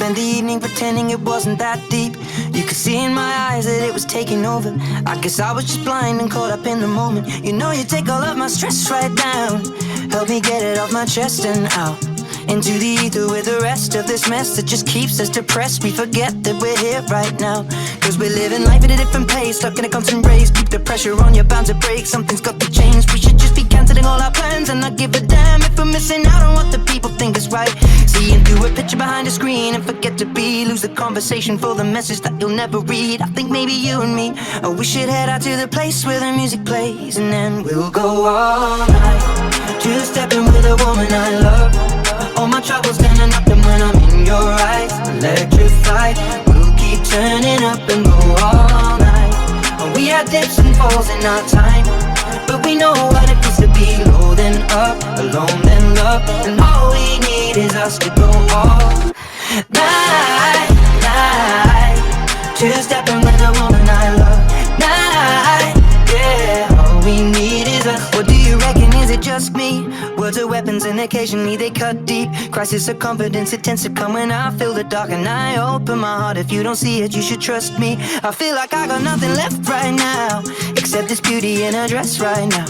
spend the evening pretending it wasn't that deep. You could see in my eyes that it was taking over. I guess I was just blind and caught up in the moment. You know you take all of my stress right down. Help me get it off my chest and out into the ether with the rest of this mess that just keeps us depressed. We forget that we're here right now, cause we're living life at a different pace, stuck in a constant race. Keep the pressure on, you're bound to break. Something's got to change. We should just be cancelling all our plans and not give a damn if we're missing out on what the people think is right. Seeing through a picture behind a screen and forget to be, lose the conversation for the message that you'll never read. I think maybe you and me, oh, we should head out to the place where the music plays, and then we'll go all night, two-stepping with a woman I love. All my troubles standing up, and when I'm in your eyes, electrified. We'll keep turning up and go all night. We had dips and falls in our time, but we know what it feels to be low then up, alone then love. And all we need is us to go all night, night, two-stepping with a woman I love. Night, yeah, all we need is us. What do you reckon, is it just me? Words are weapons and occasionally they cut deep. Crisis of confidence, it tends to come when I feel the dark and I open my heart. If you don't see it, you should trust me. I feel like I got nothing left right now except this beauty in her dress right now.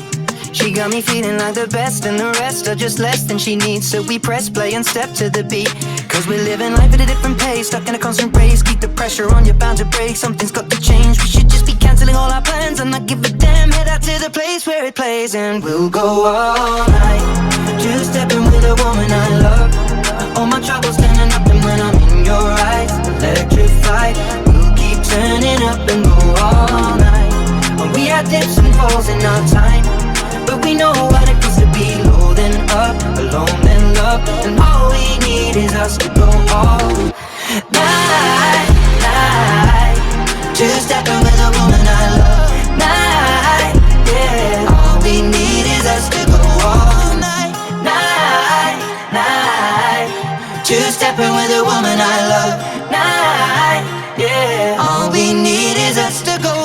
She got me feeling like the best, and the rest are just less than she needs. So we press play and step to the beat, cause we're living life at a different pace, stuck in a constant race. Keep the pressure on, you're bound to break. Something's got to change. We should just be cancelling all our plans and not give a damn. Head out to the place where it plays, and we'll go all night, two-stepping with a woman I love. All my troubles standing up, and when I'm in your eyes, electrified. We'll keep turning up and go all night. We had dips and falls in our time, but we know what it feels to be low then up, alone then love. And all we need is us to go all night, night, two-stepping with a woman I love. Night, yeah, all we need is us to go all night, night, night, two-stepping with a woman I love. Night, yeah, all we need is us to go